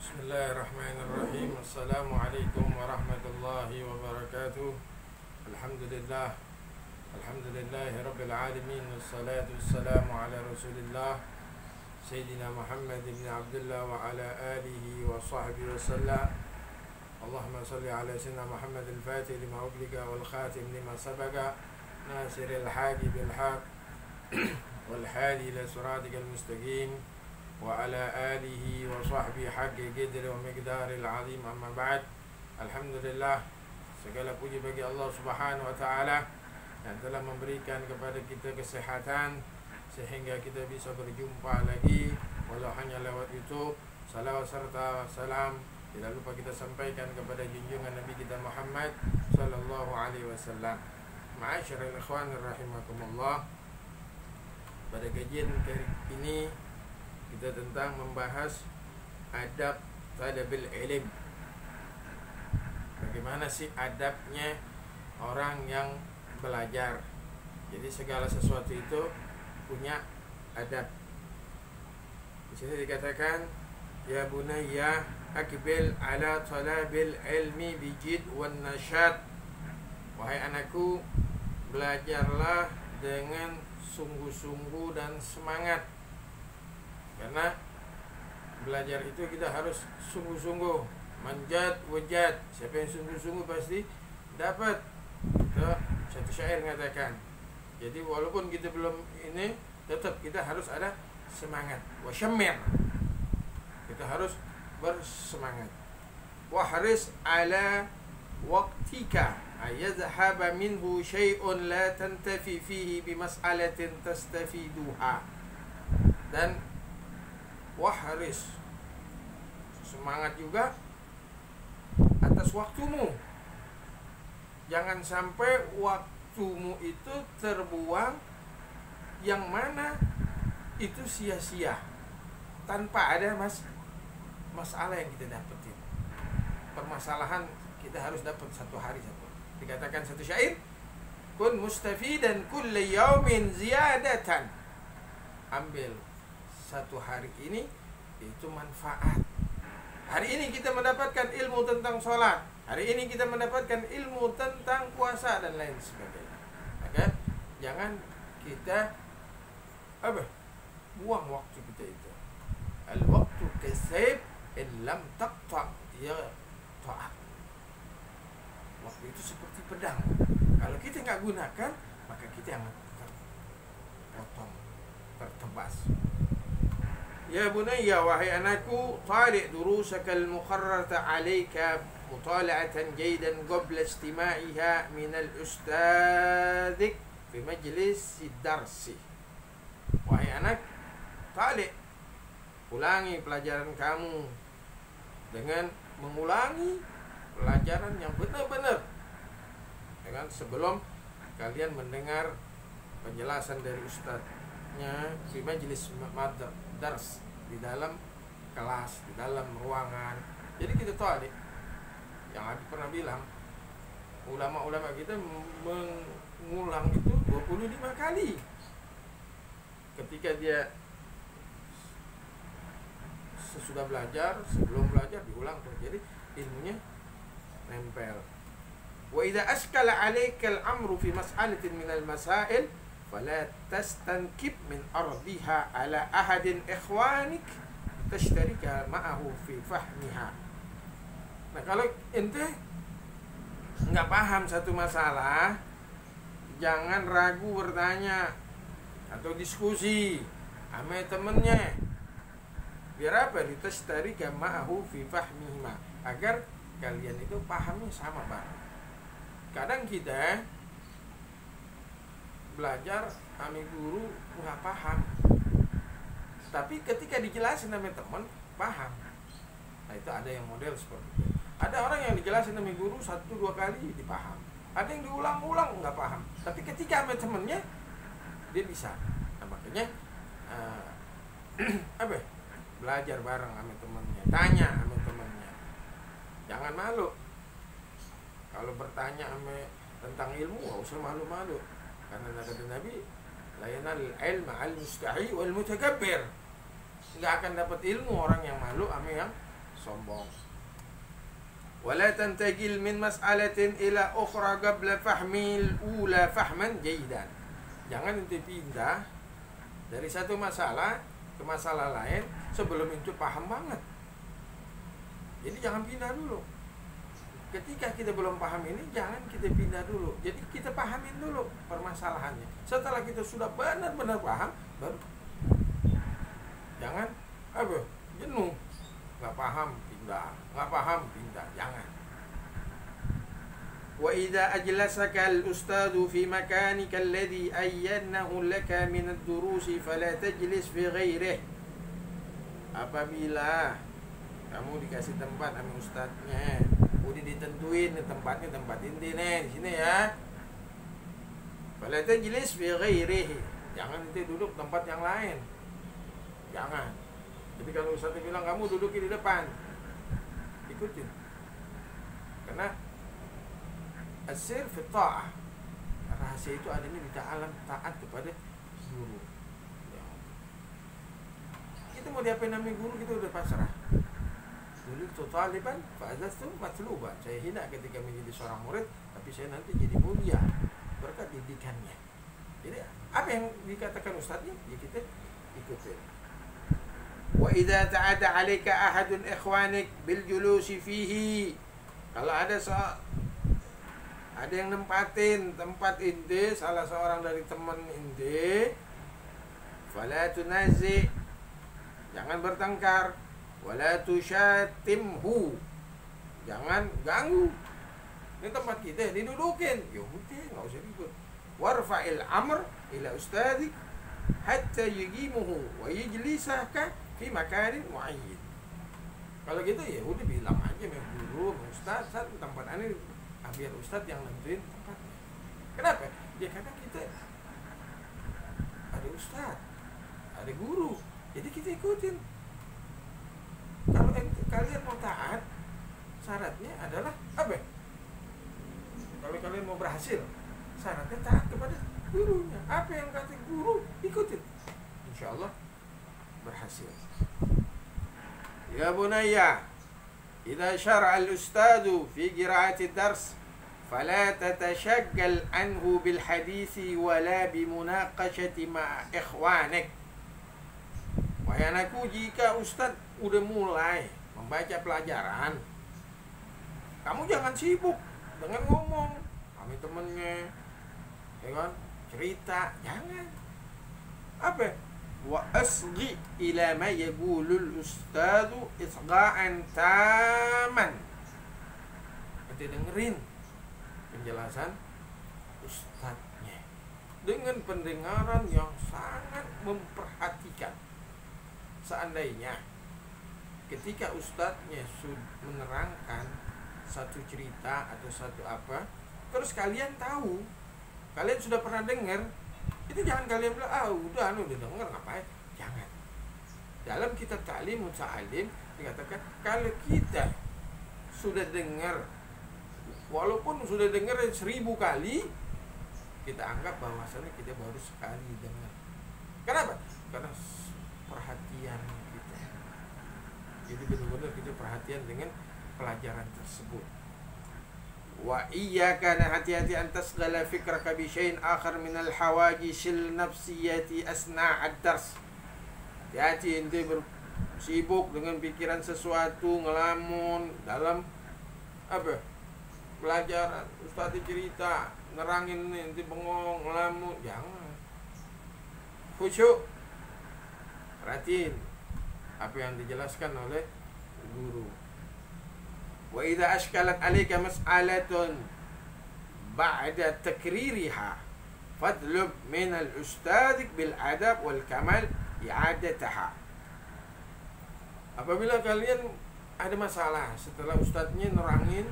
Bismillahirrahmanirrahim. Assalamualaikum warahmatullahi wabarakatuh. Alhamdulillah. Alhamdulillahi rabbil alamin. Wassalatu wassalamu ala rasulillah Sayyidina Muhammad ibn Abdullah wa ala alihi wa sahbihi wa sallam. Allahumma salli ala Sayyidina Muhammad al-Fatih lima uglika wal khatim lima sabaga nasiril haqi bil haq wal hadi ila siratikal mustaqim wa ala alihi wa sahbihi haqqi qadri wa miqdaril azim, amma ba'd. Alhamdulillah, segala puji bagi Allah Subhanahu wa taala yang telah memberikan kepada kita kesehatan sehingga kita bisa berjumpa lagi walau hanya lewat YouTube. Salawat serta salam tidak lupa kita sampaikan kepada junjungan Nabi kita Muhammad sallallahu alaihi wasallam. Ma'asyiral ikhwan rahimakumullah. Pada kajian ini kita tentang membahas adab talabil ilm. Bagaimana sih adabnya orang yang belajar? Jadi segala sesuatu itu punya adab. Di sini dikatakan, ya bunayya akbil ala talabil ilmi bijid wan nasyad. Wahai anakku, belajarlah dengan sungguh-sungguh dan semangat. Karena belajar itu kita harus sungguh-sungguh, manjat wajad. Siapa yang sungguh-sungguh pasti dapat. Itu satu syair mengatakan. Jadi walaupun kita belum ini, tetap kita harus ada semangat. Wasyamir, kita harus bersemangat. Wahris ala waqtika ayadhhaba minhu syai'un la tantafi fihi bimas'alatin tastafiduha. Dan wahris, semangat juga atas waktumu. Jangan sampai waktumu itu terbuang, yang mana itu sia-sia tanpa ada masalah yang kita dapetin. Permasalahan kita harus dapat satu hari satu. Dikatakan satu syair, kun mustafidan kulli yaumin ziyadatan. Ambil satu hari ini itu manfaat. Hari ini kita mendapatkan ilmu tentang sholat, hari ini kita mendapatkan ilmu tentang puasa dan lain sebagainya. Maka jangan kita buang waktu kita itu. Al waktu kasib in lam taqta ya ta'at. Waktu itu seperti pedang. Kalau kita nggak gunakan, maka kita yang terpotong, tertebas. Ya bunayya, wahai anakku, tali' durusaka al-muqarrarata 'alayka mutala'atan jaydan qabla istima'iha min al-ustadzik fi majlis darsi. Wahai anak, tali', ulangi pelajaran kamu dengan mengulangi pelajaran yang benar-benar, dengan sebelum kalian mendengar penjelasan dari ustadznya fi majlis dars, di dalam kelas, di dalam ruangan. Jadi kita tahu adik, yang Habib pernah bilang, ulama-ulama kita mengulang itu 25 kali. Ketika dia sesudah belajar, sebelum belajar diulang terus. Jadi ilmunya nempel. Wa idza askala 'alaika al-amru fi mas'alatin min al-masail fala tastankib min ardiha ala ahadin ikhwanik tashtarika ma'ahu fi fahmiha. Nah, kalau ente nggak paham satu masalah, jangan ragu bertanya atau diskusi sama temennya. Biar apa? Tastarika ma'ahu fi fahmihima, agar kalian itu pahamnya sama bareng. Kadang kita belajar kami guru nggak paham, tapi ketika dijelasin sama teman paham. Nah, itu ada yang model seperti itu. Ada orang yang dijelasin sama guru 1-2 kali dipaham, ada yang diulang-ulang nggak paham, tapi ketika sama temennya dia bisa. Nah, makanya belajar bareng sama temennya, tanya sama temennya, jangan malu. Kalau bertanya tentang ilmu nggak usah malu-malu. Karena kata Nabi, la yanal ilma al mustahi wal mutakabbir. Nggak akan dapat ilmu orang yang malu sama yang sombong. Wala tantaqil min mas'alatin ila ukhra qabla fahmil ula fahman jayyidan. Jangan ente pindah dari satu masalah ke masalah lain sebelum itu paham banget. Jadi jangan pindah dulu. Ketika kita belum paham ini, jangan kita pindah dulu. Jadi kita pahamin dulu permasalahannya. Setelah kita sudah benar-benar paham, baru jangan jenuh, nggak paham pindah, nggak paham pindah, jangan. Wa idza ajlasaka al-ustadzu fi makanika alladhi ayyanahu laka min ad-durusi fala tajlis fi ghairihi. Apabila kamu dikasih tempat sama ustadznya, udah ditentuin tempatnya, tempat inti nih di sini ya. Fala tajlis fi ghairihi. Jangan nanti duduk tempat yang lain. Jangan. Jadi kalau ustadznya bilang kamu duduk di depan, ikutin. Karena asir fi ta'ah, rahasia itu adanya di dalam taat kepada guru. Ya. Kita mau diapain namanya guru, kita udah pasrah. Dulu tuh taliban, fa'azaz tuh matluba. Saya hina ketika menjadi seorang murid, tapi saya nanti jadi mulia berkat didikannya. Jadi apa yang dikatakan ustadznya, ya kita ikutin. Wa idza ta'ada 'alaika ahadun ikhwanik bil julusi fihi. Kalau ada yang nempatin tempat inti, salah seorang dari teman inti, fala tunazi, jangan bertengkar, wala tushatimhu, jangan ganggu. Ini tempat kita, didudukin, ya udah nggak usah ribut. Warfa'il amr ila ustadik hatta yujimuhu wa yajlisaka fi makanin muayyin. Kalau gitu ya udah bilang aja sama guru, ustaz, tempat ini biar ustaz yang nentuin tempatnya. Kenapa? Ya karena kita ada ustaz, ada guru, jadi kita ikutin. Kalau kalian mau taat, syaratnya adalah apa? Kalau kalian mau berhasil, syaratnya taat kepada gurunya. Apa yang kata guru, ikutin. Insya Allah berhasil. Ya bunayya, idza syara'a al-ustadu fi qira'ati dars fala tatashaggal anhu bil hadisi wala bi munaqashati ma ikhwanik. Wahai anakku, jika ustaz udah mulai membaca pelajaran, kamu jangan sibuk dengan ngomong kami temennya, ya kan, cerita, jangan. Apa? Wa asghi ila ma yaqulul ustadu isgha'an taman. Kita dengerin penjelasan ustadznya dengan pendengaran yang sangat memperhatikan. Seandainya ketika ustadznya sudah menerangkan satu cerita atau satu apa, terus kalian tahu, kalian sudah pernah dengar, itu jangan kalian bilang, udah dengar ngapain? Jangan. Dalam kitab Ta'lim Muta'alim dikatakan, kalau kita sudah dengar, walaupun sudah dengar 1000 kali, kita anggap bahwasannya kita baru sekali dengar. Kenapa? Karena perhatian kita. Jadi benar-benar kita perhatian dengan pelajaran tersebut. Wa iyyaka, hati-hati an tasghala fikraka bi syai'in akhar min al-hawajishil nafsiyati asna' ad-dars. Hati-hati ente sibuk dengan pikiran sesuatu, ngelamun dalam apa? Pelajaran. Ustaz cerita, nerangin ente bengong, ngelamun, jangan. Khusyuk. Perhatiin apa yang dijelaskan oleh guru. Wa idza ashkalat 'alaika mas'alatun ba'da takririha fadlub min al-ustadz bil adab wal kamal i'adataha. Apabila kalian ada masalah setelah ustadznya nerangin,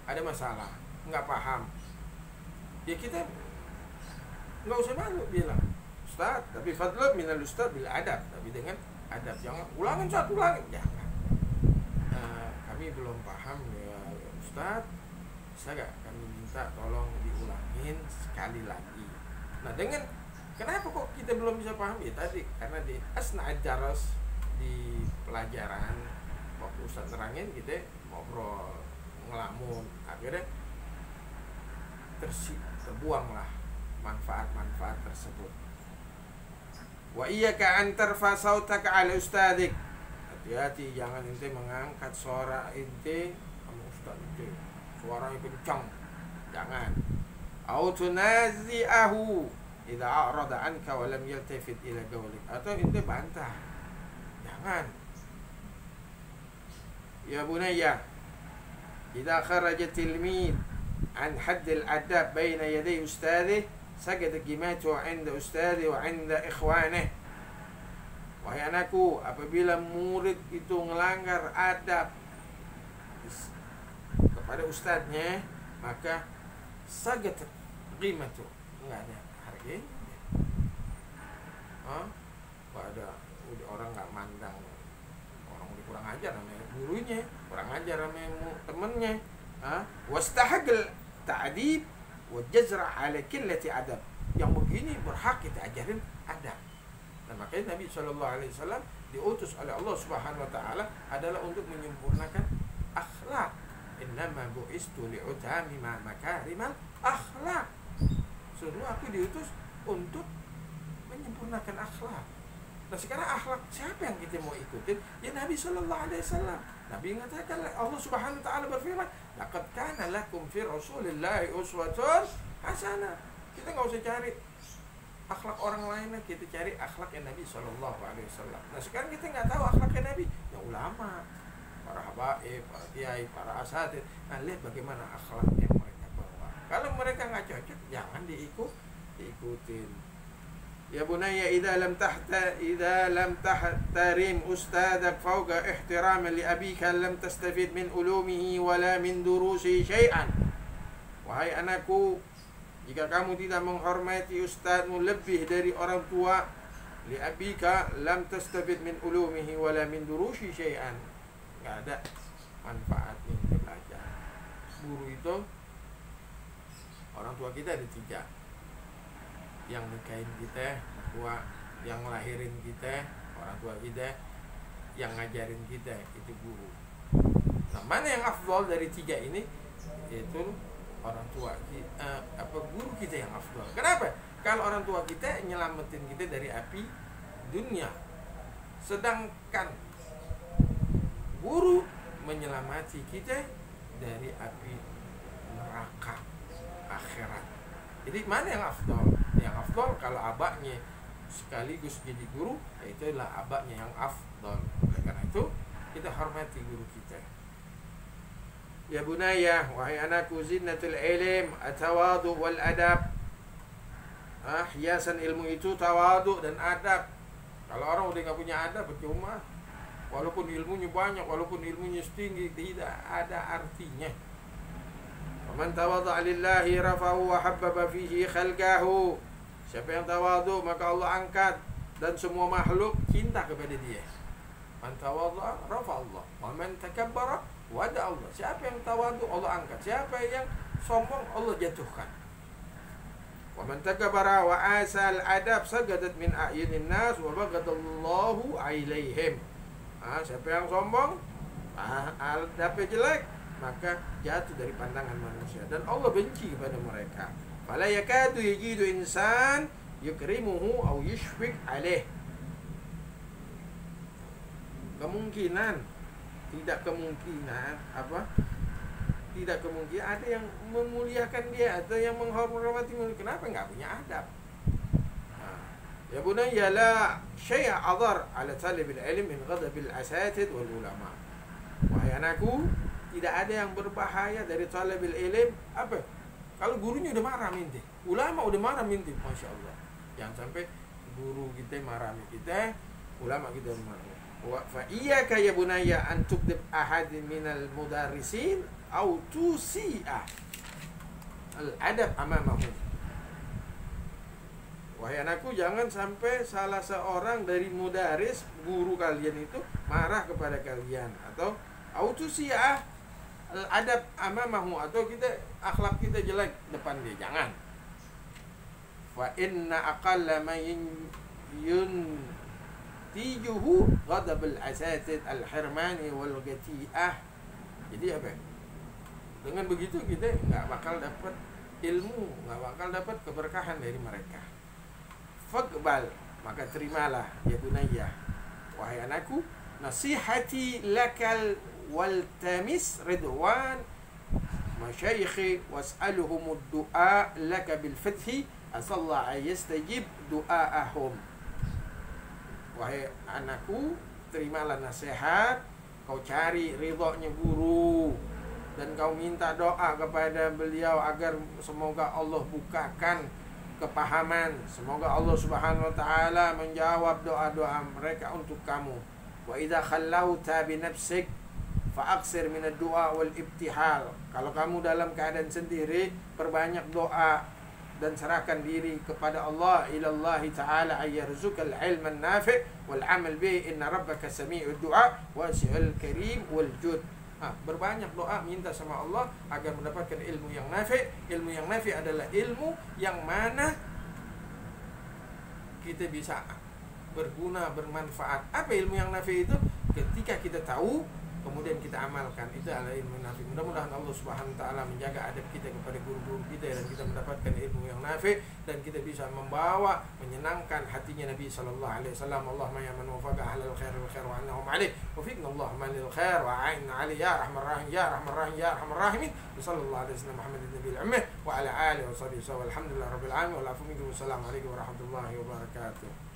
ada masalah, nggak paham, ya kita nggak usah malu bilang ustadz, tapi fadlub min al-ustadz bil adab, tapi dengan adab. Jangan ulangin, jangan. Kami belum paham ya Ustaz, bisa gak kami minta tolong diulangin sekali lagi. Nah, dengan kenapa kok kita belum bisa paham? Ya tadi karena di asna' ad-daras, di pelajaran ustaz terangin, kita ngobrol, ngelamun, akhirnya terbuanglah manfaat-manfaat tersebut. Wa iyyaka an tarfa sautaka ala ustadik. Hati-hati, jangan ente mengangkat suara ente sama ustaz ente, suaranya kencang, jangan. Au tunazi'ahu idza a'rada anka wa lam yaltafit ila qawlik, atau ente bantah, jangan. Ya bunayya, idza kharaja tilmid an hadd al-adab baina yaday ustadih sajad qimatu 'inda ustadih wa 'inda ikhwanih. Wahai anakku, apabila murid itu melanggar adab kepada ustadznya, maka sajad qimatu, enggak ada harganya. Kok ada orang enggak mandang, orang kurang ajar namanya gurunya, kurang ajar namanya temennya. Wastahaqal ta'dib wa jazra 'ala qillati adab. Yang begini berhak kita ajarin adab. Nah, makanya Nabi SAW diutus oleh Allah Subhanahu wa taala adalah untuk menyempurnakan akhlak. Innama bu'istu li'utamima makarimal akhlak. Seluruh aku diutus untuk menyempurnakan akhlak. Nah, sekarang akhlak siapa yang kita mau ikutin? Ya Nabi SAW. Nabi mengatakan, Allah Subhanahu wa taala berfirman, laqad kana lakum fi Rasulillahi uswatun hasanah. Kita enggak usah cari akhlak orang lain, kita cari akhlak yang Nabi SAW. Nah, sekarang kita nggak tahu akhlaknya Nabi, ya ulama, para habaib, para kiai, para asatid. Nah, lihat bagaimana akhlak yang mereka bawa. Kalau mereka nggak cocok, jangan diikutin. Ya bunayya, idza lam tahtarim ustadak fawqa ihtiraman li abika lam tastafid min ulumihi wala min durusi syai'an. Wahai anakku, jika kamu tidak menghormati ustadzmu lebih dari orang tua, li abika lam tastafid min ulumihi wala min durusi syai'an. Enggak ada manfaatnya kita belajar. Guru itu, orang tua kita ada 3. Yang nikahin kita, tua, yang ngelahirin kita, orang tua kita, yang ngajarin kita, itu guru. Nah, mana yang afdal dari 3 ini? Yaitu orang tua, guru kita yang afdal. Kenapa? Kalau orang tua kita nyelamatin kita dari api dunia, sedangkan guru menyelamati kita dari api neraka akhirat. Jadi mana yang afdal? Yang afdal kalau abahnya sekaligus jadi guru, itu adalah abahnya yang afdal. Oleh karena itu kita hormati guru kita. Ya bunayya, wahai anakku, zinnatul ilm at-tawadu wal adab. Hiasan ilmu itu tawadu dan adab. Kalau orang udah nggak punya adab, percuma. Walaupun ilmunya banyak, walaupun ilmunya tinggi, tidak ada artinya. Man tawadha'a lillahi rafa'ahu wa habbaba fihi khalqahu. Siapa yang tawadu, maka Allah angkat dan semua makhluk cinta kepada dia. Man tawadha'a rafa'allah, wa man takabbara wada Allah. Siapa yang tawadu, Allah angkat. Siapa yang sombong, Allah jatuhkan. Wa man takabbara wa asal adab sagadat min a'yunin nas wa baghadallahu ilaihim. Siapa yang sombong, adabnya jelek, maka jatuh dari pandangan manusia dan Allah benci kepada mereka. Fala yakadu yajidu insan yukrimuhu aw yushfiq alaih. Tidak kemungkinan ada yang memuliakan dia atau yang menghormati dia. Kenapa enggak punya adab? Ya bunayya, la syai'a adhar ala talib al-ilm min ghadab al-asatid wal ulama. Wahai anakku, tidak ada yang berbahaya dari talabil ilm. Apa? Kalau gurunya udah marah minti, ulama udah marah minti, masya Allah. Jangan sampai guru kita marah kita, ulama kita marah. Wa fa iyyaka ya bunayya an tukdib ahadin minal mudarrisin au tusi'a al-adab amamahu. Wahai anakku, jangan sampai salah seorang dari mudaris, guru kalian itu marah kepada kalian, atau autusiah adab amamahu, atau kita akhlak kita jelek depan dia. Jangan. Wa inna aqalla man tijuhu ghadabul asatid al-hirmani wal ghati'ah. Jadi apa? Dengan begitu kita nggak bakal dapat ilmu, nggak bakal dapat keberkahan dari mereka. Faqbal, maka terimalah ya bunayya, wahai anakku, nasihati lakal waltamis ridwan masyayikhi was'aluhumud du'a laka bil fathi asallahu yastajib du'aahum. Wahai anakku, terimalah nasihat, kau cari ridhonya guru dan kau minta doa kepada beliau agar semoga Allah bukakan kepahaman, semoga Allah Subhanahu wa taala menjawab doa-doa mereka untuk kamu. Wa idza khallauta bi nafsik fa aksir min ad-du'a wal ibtihal. Kalau kamu dalam keadaan sendiri, perbanyak doa dan serahkan diri kepada Allah, ilallahi ta'ala ayyarzuqal ilman nafi' wal amal bi, inna rabbaka sami'ud du'a wasi'ul karim wal jud. Berbanyak doa, minta sama Allah agar mendapatkan ilmu yang nafi'. Ilmu yang nafi' adalah ilmu yang mana kita bisa berguna, bermanfaat. Apa ilmu yang nafi' itu? Ketika kita tahu kemudian kita amalkan, itu adalah ilmu nafi. Mudah-mudahan Allah Subhanahu wa taala menjaga adab kita kepada guru-guru kita dan kita mendapatkan ilmu yang nafi dan kita bisa membawa, menyenangkan hatinya Nabi sallallahu alaihi wasallam. Allahumma ya man wafaqa ahlal khair wal khair wa annahum alaih wa fiqna Allahumma lil khair wa a'inna ali ya rahman rahim ya rahman rahim ya rahman rahimin. Sallallahu alaihi wasallam Muhammadin nabiyil ummi wa ala alihi wa sahbihi wa alhamdulillahi rabbil alamin wa la minkum. Assalamu alaikum warahmatullahi wabarakatuh.